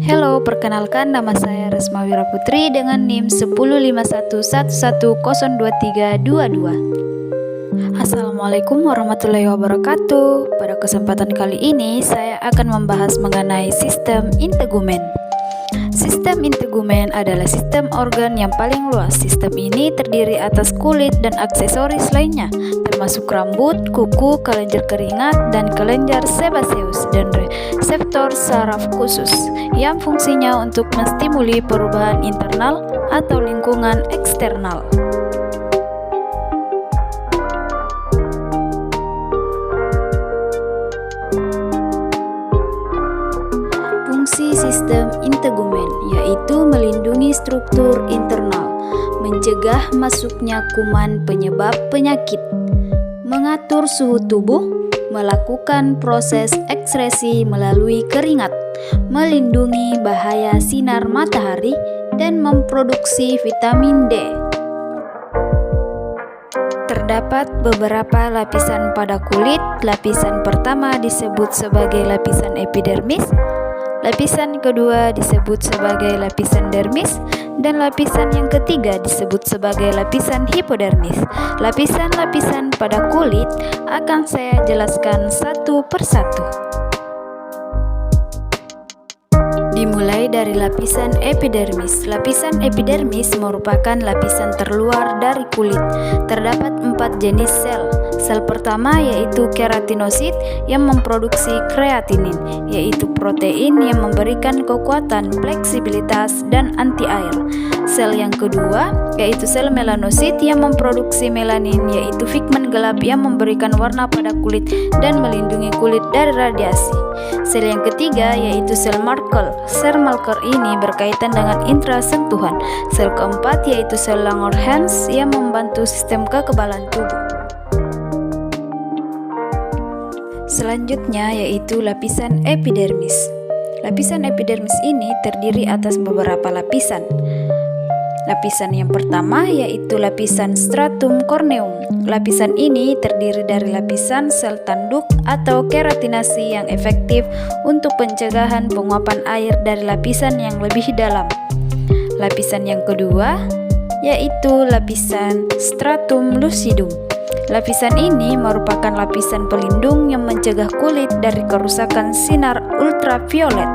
Halo, perkenalkan nama saya Resma Wiraputri dengan NIM 1051110232. Assalamualaikum warahmatullahi wabarakatuh. Pada kesempatan kali ini saya akan membahas mengenai sistem integumen. Sistem integumen adalah sistem organ yang paling luas. Sistem ini terdiri atas kulit dan aksesoris lainnya, termasuk rambut, kuku, kelenjar keringat, dan kelenjar sebaceus dan reseptor saraf khusus yang fungsinya untuk menstimuli perubahan internal atau lingkungan eksternal. Fungsi sistem integumen yaitu melindungi struktur internal, mencegah masuknya kuman penyebab penyakit, mengatur suhu tubuh, melakukan proses ekskresi melalui keringat, melindungi bahaya sinar matahari, dan memproduksi vitamin D. Terdapat beberapa lapisan pada kulit. Lapisan pertama disebut sebagai lapisan epidermis, lapisan kedua disebut sebagai lapisan dermis, dan lapisan yang ketiga disebut sebagai lapisan hipodermis. Lapisan-lapisan pada kulit akan saya jelaskan satu persatu. Dimulai dari lapisan epidermis. Lapisan epidermis merupakan lapisan terluar dari kulit. Terdapat 4 jenis sel. Sel pertama yaitu keratinosit yang memproduksi kreatinin, yaitu protein yang memberikan kekuatan, fleksibilitas, dan anti air. Sel yang kedua yaitu sel melanosit yang memproduksi melanin, yaitu pigmen gelap yang memberikan warna pada kulit dan melindungi kulit dari radiasi. Sel yang ketiga yaitu sel Merkel. Sel Merkel ini berkaitan dengan indera sentuhan. Sel keempat yaitu sel Langerhans yang membantu sistem kekebalan tubuh. Selanjutnya yaitu lapisan epidermis. Lapisan epidermis ini terdiri atas beberapa lapisan. Lapisan yang pertama yaitu lapisan stratum corneum. Lapisan ini terdiri dari lapisan sel tanduk atau keratinasi yang efektif untuk pencegahan penguapan air dari lapisan yang lebih dalam. Lapisan yang kedua yaitu lapisan stratum lucidum. Lapisan ini merupakan lapisan pelindung yang mencegah kulit dari kerusakan sinar ultraviolet.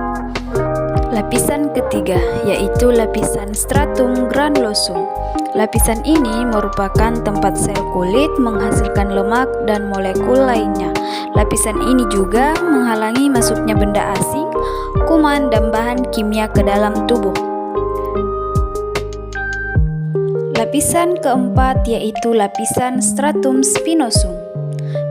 Lapisan ketiga yaitu lapisan stratum granulosum. Lapisan ini merupakan tempat sel kulit menghasilkan lemak dan molekul lainnya. Lapisan ini juga menghalangi masuknya benda asing, kuman, dan bahan kimia ke dalam tubuh. Lapisan keempat yaitu lapisan stratum spinosum.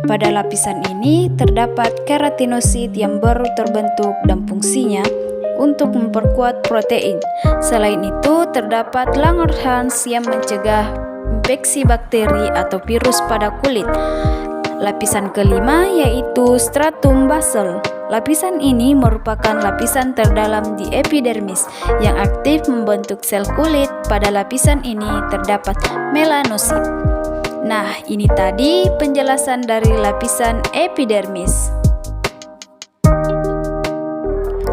Pada lapisan ini terdapat keratinosit yang baru terbentuk dan fungsinya untuk memperkuat protein. Selain itu terdapat Langerhans yang mencegah infeksi bakteri atau virus pada kulit. Lapisan kelima yaitu stratum basal. Lapisan ini merupakan lapisan terdalam di epidermis yang aktif membentuk sel kulit. Pada lapisan ini terdapat melanosit. Nah, ini tadi penjelasan dari lapisan epidermis.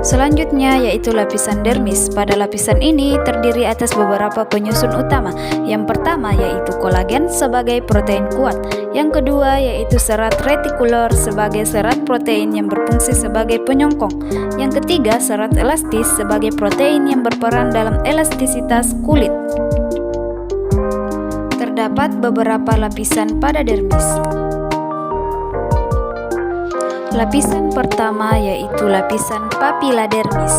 Selanjutnya yaitu lapisan dermis. Pada lapisan ini terdiri atas beberapa penyusun utama. Yang pertama yaitu kolagen sebagai protein kuat. Yang kedua yaitu serat retikuler sebagai serat protein yang berfungsi sebagai penyongkong. Yang ketiga serat elastis sebagai protein yang berperan dalam elastisitas kulit. Terdapat beberapa lapisan pada dermis. Lapisan pertama yaitu lapisan papiladermis.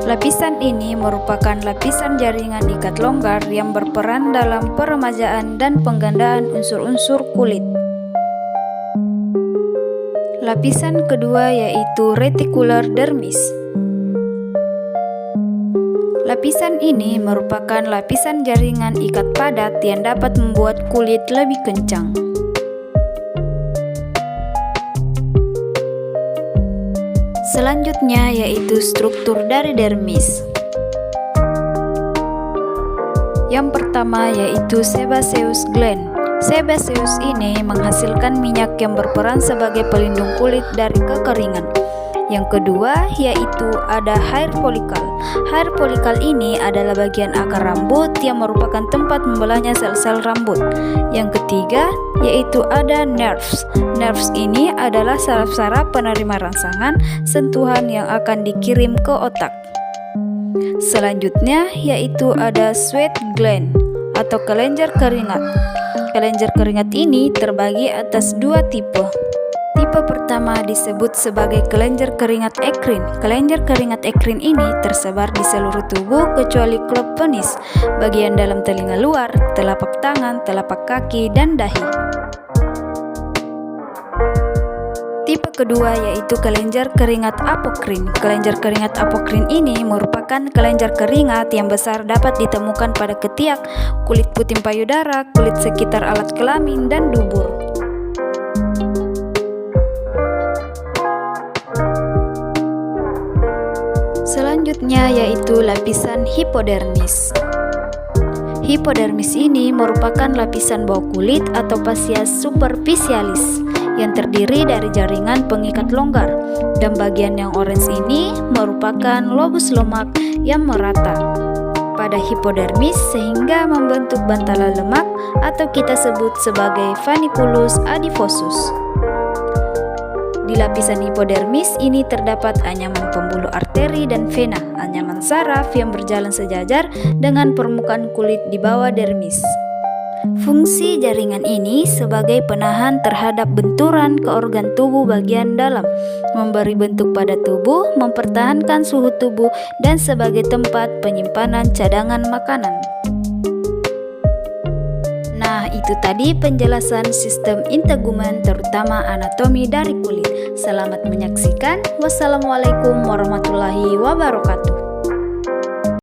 Lapisan ini merupakan lapisan jaringan ikat longgar yang berperan dalam peremajaan dan penggandaan unsur-unsur kulit. Lapisan kedua yaitu reticular dermis. Lapisan ini merupakan lapisan jaringan ikat padat yang dapat membuat kulit lebih kencang. Selanjutnya yaitu struktur dari dermis. Yang pertama yaitu sebaceous gland. Sebaceous ini menghasilkan minyak yang berperan sebagai pelindung kulit dari kekeringan. Yang kedua yaitu ada hair follicle. Hair follicle ini adalah bagian akar rambut yang merupakan tempat membelahnya sel-sel rambut. Yang ketiga yaitu ada nerves. Nerves ini adalah saraf-saraf penerima rangsangan sentuhan yang akan dikirim ke otak. Selanjutnya yaitu ada sweat gland atau kelenjar keringat. Kelenjar keringat ini terbagi atas dua tipe. Tipe pertama disebut sebagai kelenjar keringat ekrin. Kelenjar keringat ekrin ini tersebar di seluruh tubuh kecuali klop penis, bagian dalam telinga luar, telapak tangan, telapak kaki, dan dahi. Tipe kedua yaitu kelenjar keringat apokrin. Kelenjar keringat apokrin ini merupakan kelenjar keringat yang besar, dapat ditemukan pada ketiak, kulit puting payudara, kulit sekitar alat kelamin, dan dubur. Selanjutnya yaitu lapisan hipodermis. Hipodermis ini merupakan lapisan bawah kulit atau fascia superficialis yang terdiri dari jaringan pengikat longgar, dan bagian yang orange ini merupakan lobus lemak yang merata pada hipodermis sehingga membentuk bantalan lemak atau kita sebut sebagai funiculus adiposus. Di lapisan hipodermis ini terdapat anyaman pembuluh arteri dan vena, anyaman saraf yang berjalan sejajar dengan permukaan kulit di bawah dermis. Fungsi jaringan ini sebagai penahan terhadap benturan ke organ tubuh bagian dalam, memberi bentuk pada tubuh, mempertahankan suhu tubuh, dan sebagai tempat penyimpanan cadangan makanan. Nah, itu tadi penjelasan sistem integumen terutama anatomi dari kulit. Selamat menyaksikan. Wassalamualaikum warahmatullahi wabarakatuh.